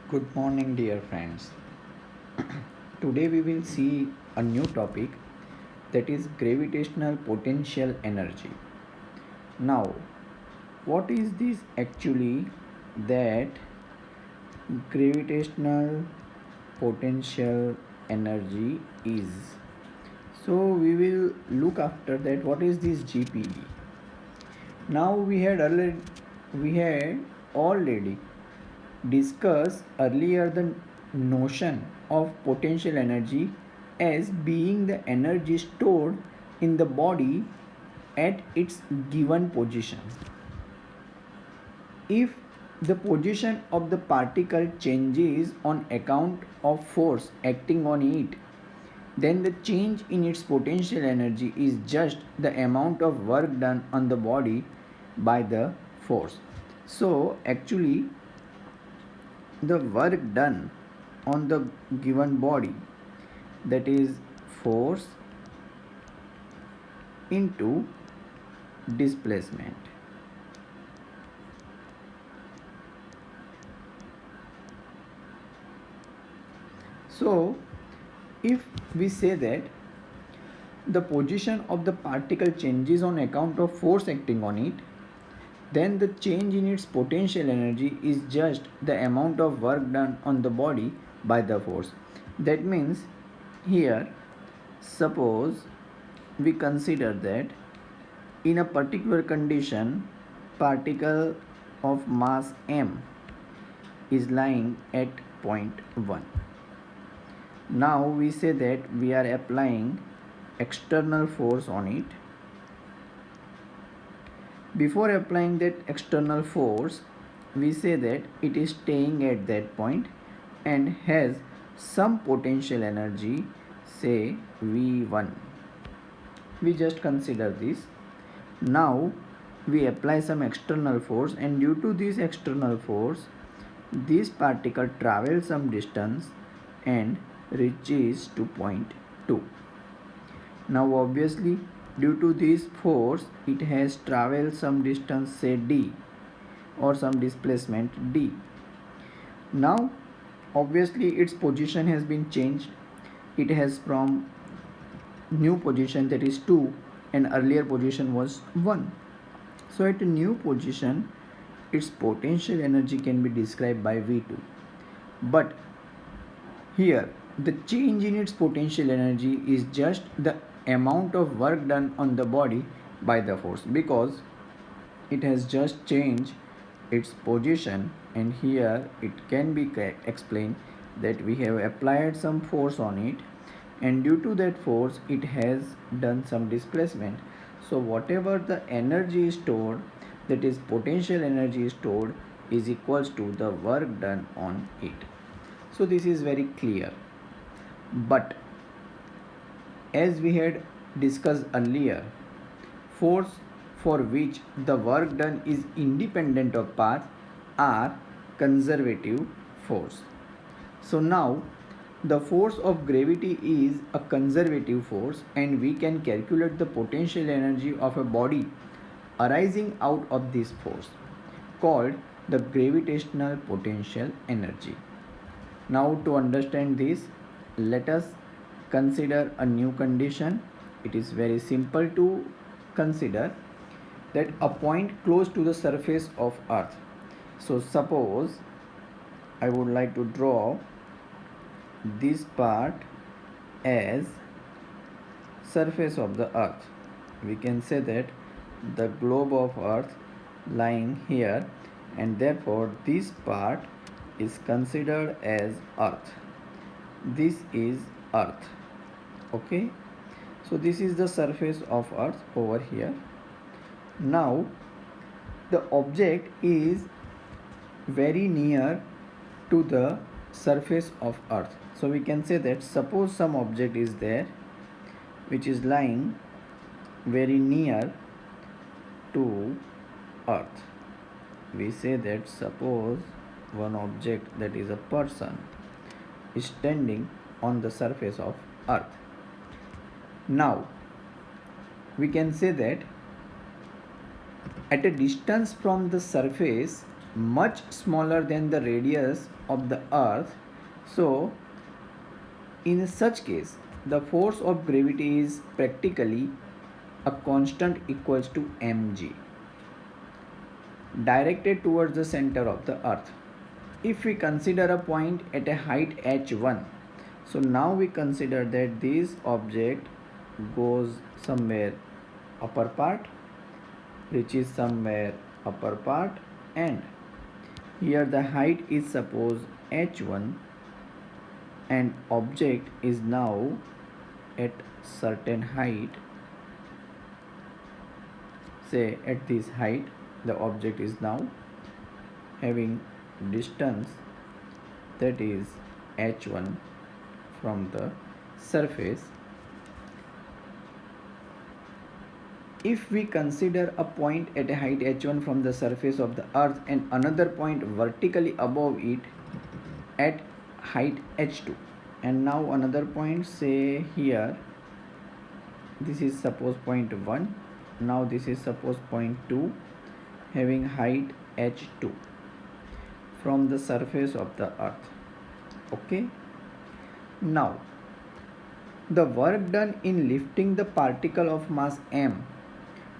Good morning, dear friends. Today we will see a new topic, that is gravitational potential energy. Now, what is this actually that gravitational potential energy is? So, we will look after that what is this GPE. Now, we had already discussed earlier the notion of potential energy as being the energy stored in the body at its given position. If the position of the particle changes on account of force acting on it, then the change in its potential energy is just the amount of work done on the body by the force. So, actually, the work done on the given body, that is force into displacement. So, if we say that the position of the particle changes on account of force acting on it, then the change in its potential energy is just the amount of work done on the body by the force. That means here, suppose we consider that in a particular condition, particle of mass m is lying at point 1. Now we say that we are applying external force on it. Before applying that external force, we say that it is staying at that point and has some potential energy, say V1. We just consider this. Now we apply some external force, and due to this external force, this particle travels some distance and reaches to point 2. Now obviously, due to this force, it has traveled some distance, say d, or some displacement d. Now obviously its position has been changed. It has from new position, that is 2, and earlier position was 1. So at a new position, its potential energy can be described by V2. But here, the change in its potential energy is just the amount of work done on the body by the force, because it has just changed its position, and here it can be explained that we have applied some force on it, and due to that force it has done some displacement. So whatever the energy is stored, that is potential energy is stored, is equals to the work done on it. So this is very clear. But as we had discussed earlier, force for which the work done is independent of path are conservative force. So now the force of gravity is a conservative force, and we can calculate the potential energy of a body arising out of this force, called the gravitational potential energy. Now to understand this, let us consider a new condition. It is very simple to consider that a point close to the surface of earth. So suppose I would like to draw this part as surface of the earth. We can say that the globe of earth lying here, and therefore this part is considered as earth. This is earth. Okay, so this is the surface of earth over here. Now the object is very near to the surface of earth. So we can say that suppose some object is there which is lying very near to earth. We say that suppose one object, that is a person, is standing on the surface of earth. Now we can say that at a distance from the surface, much smaller than the radius of the earth. So in such case, the force of gravity is practically a constant equals to mg directed towards the center of the earth. If we consider a point at a height h1, so now we consider that this object goes somewhere upper part, reaches somewhere upper part, and here the height is suppose h1 and object is now at certain height. Say at this height the object is now having distance, that is h1 from the surface. If we consider a point at a height h1 from the surface of the earth and another point vertically above it at height h2, and now another point, say here this is suppose point 1, now this is suppose point 2, having height h2 from the surface of the earth. Okay, now the work done in lifting the particle of mass m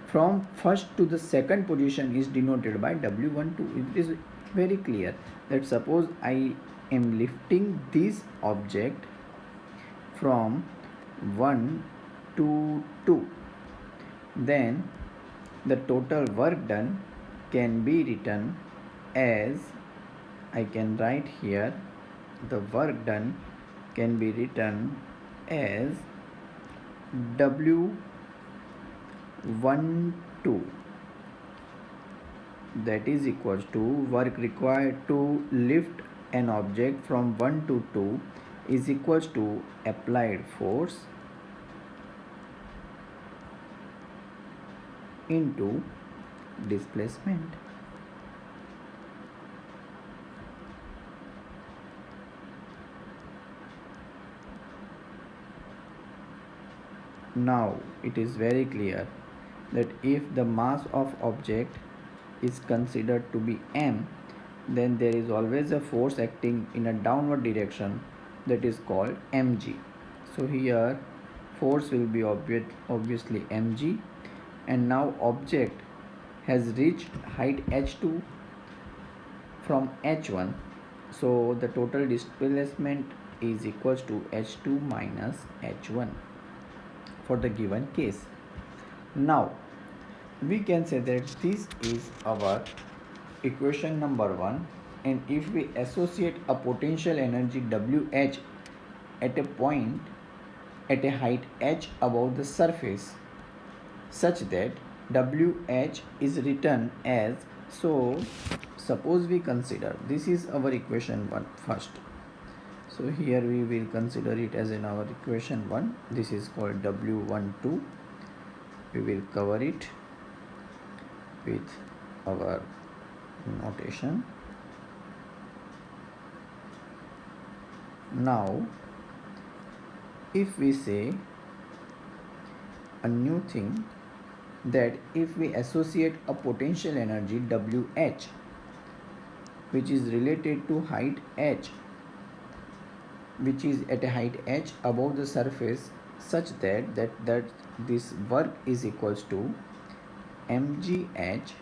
from first to the second position is denoted by W12. It is very clear that suppose I am lifting this object from 1 to 2, then the total work done can be written as, I can write here, the work done can be written as W12, that is equals to work required to lift an object from 1 to 2 is equals to applied force into displacement. Now it is very clear that if the mass of object is considered to be m, then there is always a force acting in a downward direction, that is called mg. So here force will be obviously mg, and now object has reached height h2 from h1, so the total displacement is equals to h2 minus h1 for the given case. Now we can say that this is our equation number 1, and if we associate a potential energy Wh at a point at a height h above the surface such that Wh is written as, so suppose we consider, this is our equation 1 first, so here we will consider it as in our equation 1, this is called W12. We will cover it with our notation. Now if we say a new thing, that if we associate a potential energy Wh which is related to height h, which is at a height h above the surface, such that this work is equals to mgh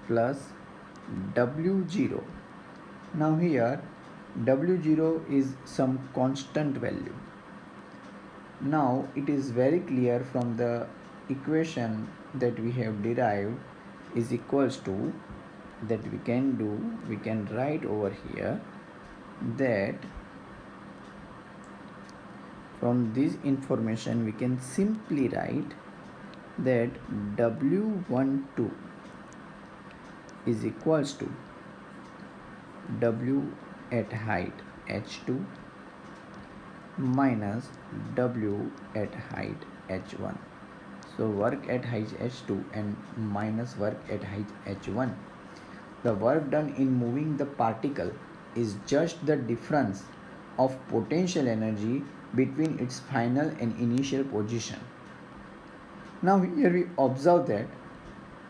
plus W0. Now here W0 is some constant value. Now it is very clear from the equation that we have derived is equals to, that we can write over here that from this information we can simply write that W12 is equals to W at height h2 minus W at height h1. So work at height h2 and minus work at height h1. The work done in moving the particle is just the difference of potential energy between its final and initial position. Now here we observe that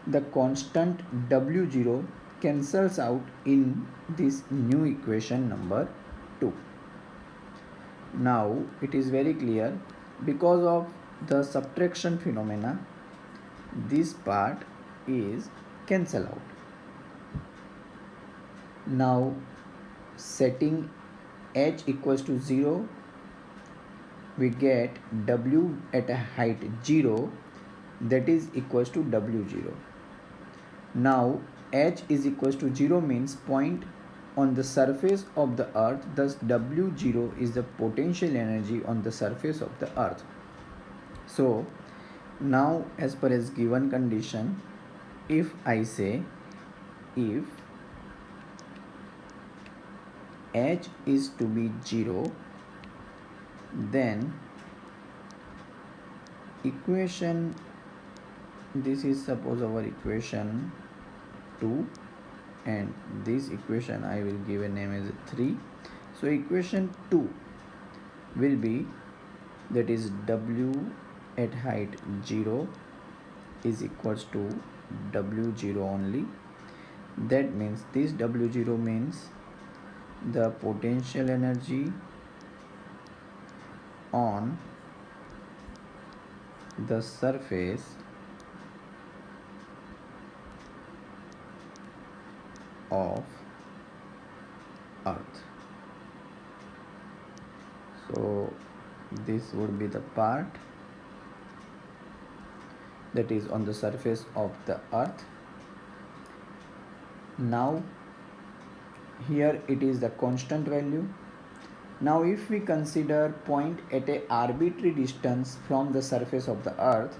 the constant W0 cancels out in this new equation number 2. Now it is very clear, because of the subtraction phenomena, this part is cancelled out. Now setting h equals to 0, we get W at a height 0, that is equals to W0. Now h is equals to 0 means point on the surface of the earth, thus W0 is the potential energy on the surface of the earth. So now as per as given condition, if I say if h is to be 0, then equation, this is suppose our equation 2, and this equation I will give a name as 3. So equation 2 will be, that is W at height 0 is equals to W0 only. That means this W0 means the potential energy on the surface of earth. So this would be the part that is on the surface of the earth. Now here it is the constant value. Now if we consider point at a arbitrary distance from the surface of the earth,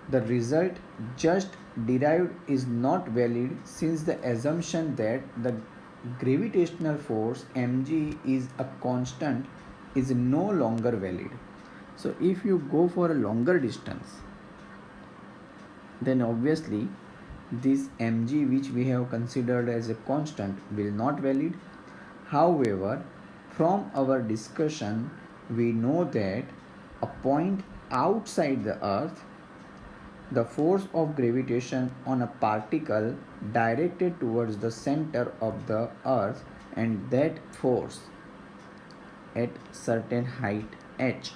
the result just derived is not valid, since the assumption that the gravitational force mg is a constant is no longer valid. So if you go for a longer distance, then obviously this mg which we have considered as a constant will not valid. However, from our discussion we know that a point outside the earth, the force of gravitation on a particle directed towards the center of the earth, and that force at certain height h.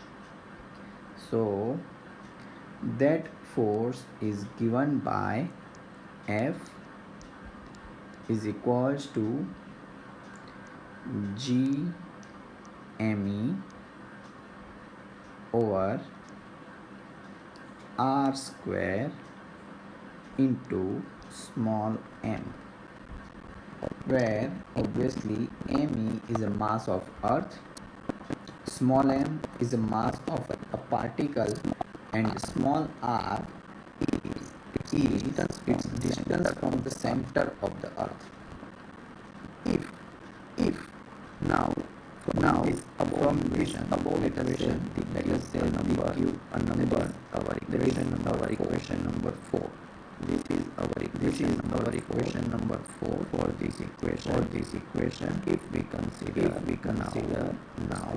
So that force is given by F is equals to G me over r square into small m, where obviously me is a mass of earth, small m is a mass of a particle, and small r is its distance from the center of the earth. If now is from equation, let us say a number, our equation number 4. This is our equation number 4 for this equation. If we consider now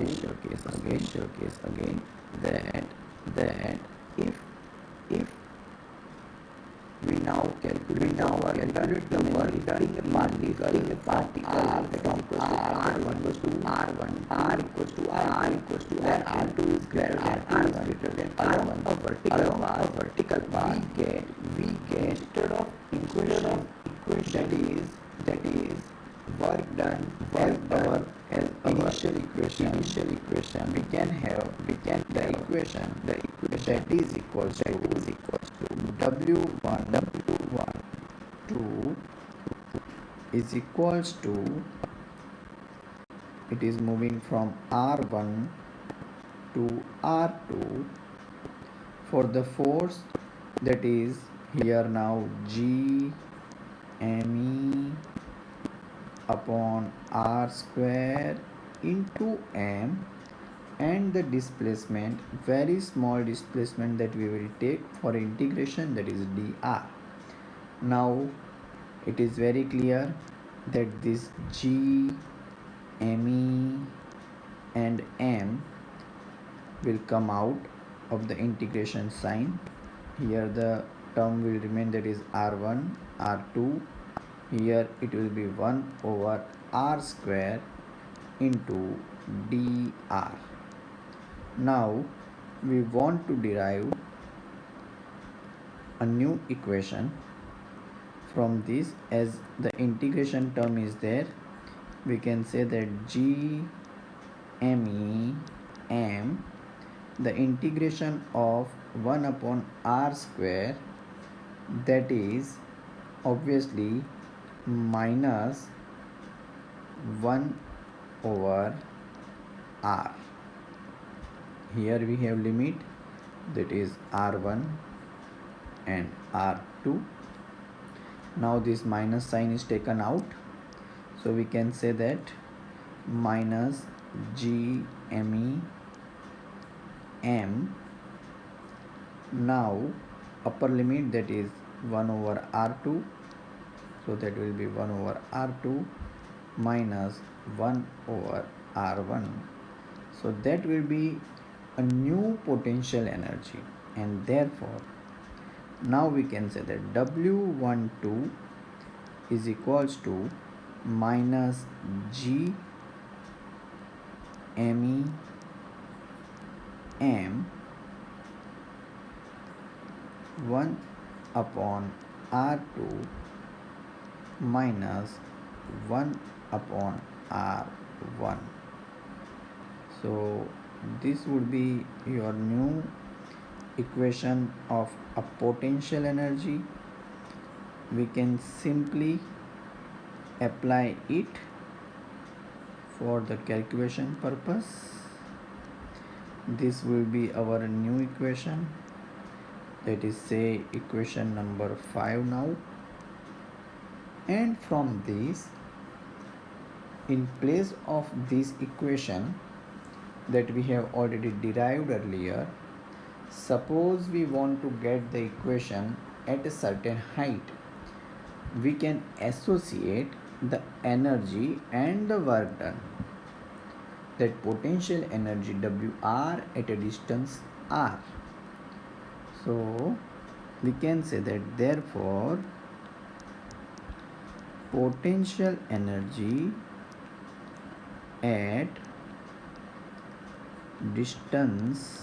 special case again, that if we now calculate the work done in a particle from r1 equals to r1, r equals to r, r2 is greater than r1, a vertical bar, we get instead of equation that is work done as initial equation, we can the equation that is equals to W1 2 is equals to, it is moving from R1 to R2 for the force that is here now G me upon r square into m, and the displacement, very small displacement that we will take for integration, that is dr. Now it is very clear that this G me and m will come out of the integration sign. Here the term will remain, that is r1 r2. Here it will be 1 over r square into dr. Now we want to derive a new equation from this. As the integration term is there, we can say that g m the integration of 1 upon r square, that is obviously minus 1 over r. Here we have limit, that is r1 and r2. Now this minus sign is taken out, so we can say that minus g m. Now upper limit, that is 1 over r2, so that will be 1 over r2 minus 1 over r1. So that will be a new potential energy, and therefore now we can say that W12 is equals to minus G m 1 upon R2 minus 1 upon R1. So this would be your new equation of a potential energy. We can simply apply it for the calculation purpose. This will be our new equation, that is say equation number 5 now. And from this, in place of this equation that we have already derived earlier, suppose we want to get the equation at a certain height, we can associate the energy and the work done, that potential energy Wr at a distance r. So we can say that therefore potential energy at distance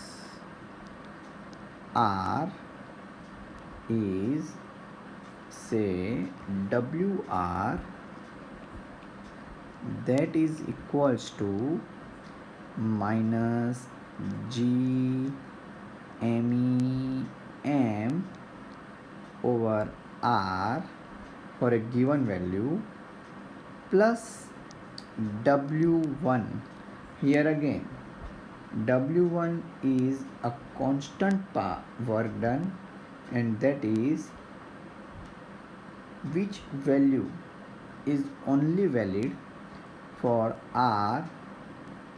r is, say, Wr, that is equals to minus G m over r for a given value plus W1. Here again, W1 is a constant work done, and that is which value is only valid for r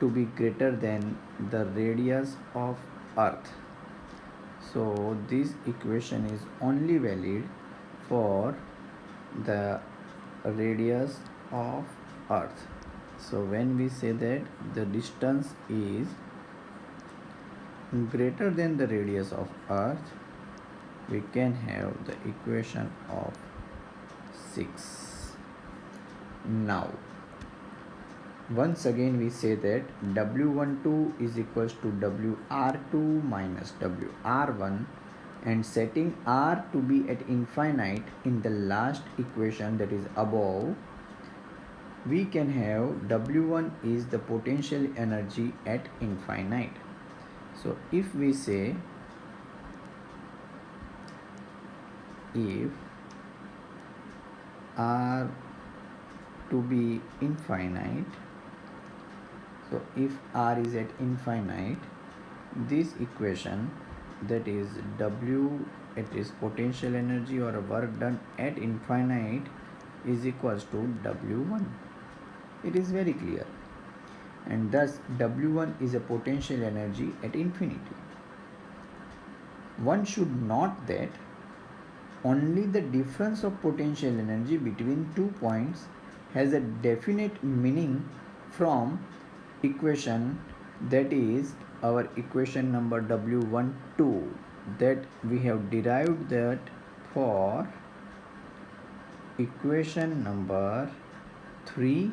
to be greater than the radius of earth. So this equation is only valid for the radius of earth. So when we say that the distance is greater than the radius of earth, we can have the equation of 6. Now once again we say that W12 is equals to WR2 minus WR1, and setting R to be at infinite in the last equation, that is above, we can have W1 is the potential energy at infinite. So if we say, if R to be infinite, so if R is at infinite, this equation, that is W, it is potential energy or work done at infinite, is equals to W1. It is very clear, and thus W1 is a potential energy at infinity. One should note that only the difference of potential energy between 2 points has a definite meaning from equation, that is our equation number W12, that we have derived that for equation number 3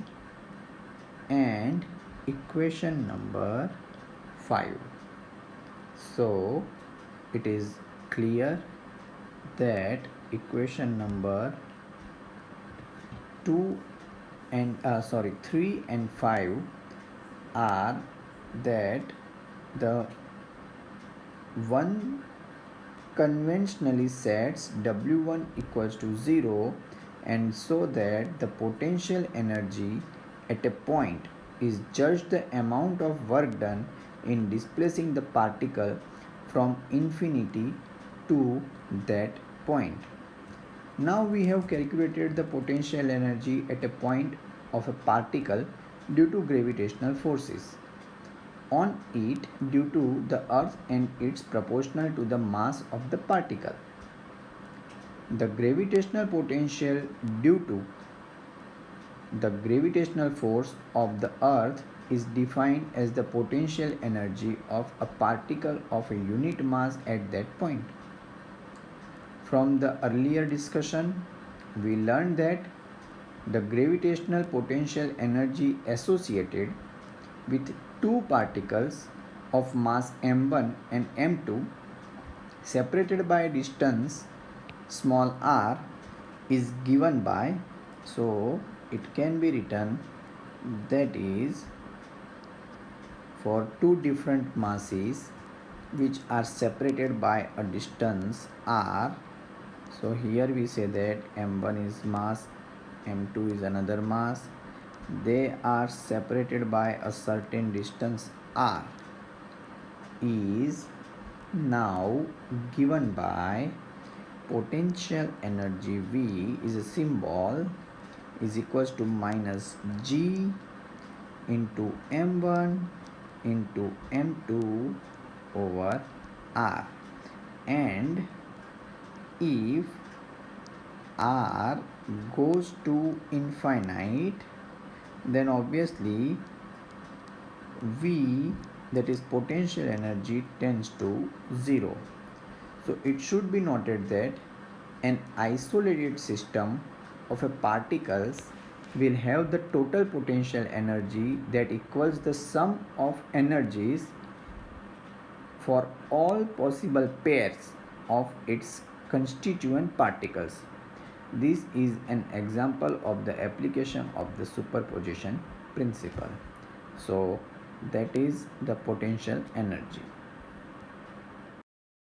and equation number 5. So it is clear that equation number 3 and 5 are that the one conventionally sets W1 equals to 0, and so that the potential energy at a point is just the amount of work done in displacing the particle from infinity to that point. Now we have calculated the potential energy at a point of a particle due to gravitational forces on it due to the earth, and it's proportional to the mass of the particle. The gravitational potential due to the gravitational force of the earth is defined as the potential energy of a particle of a unit mass at that point. From the earlier discussion, we learned that the gravitational potential energy associated with two particles of mass m1 and m2 separated by a distance small r is given by, so it can be written that is for two different masses which are separated by a distance r. So here we say that m1 is mass, m2 is another mass. They are separated by a certain distance r is now given by potential energy V is a symbol is equals to minus G into m1 into m2 over r. And if r goes to infinite, then obviously V, that is potential energy, tends to 0. So it should be noted that an isolated system of a particles will have the total potential energy that equals the sum of energies for all possible pairs of its constituent particles. This is an example of the application of the superposition principle. So that is the potential energy.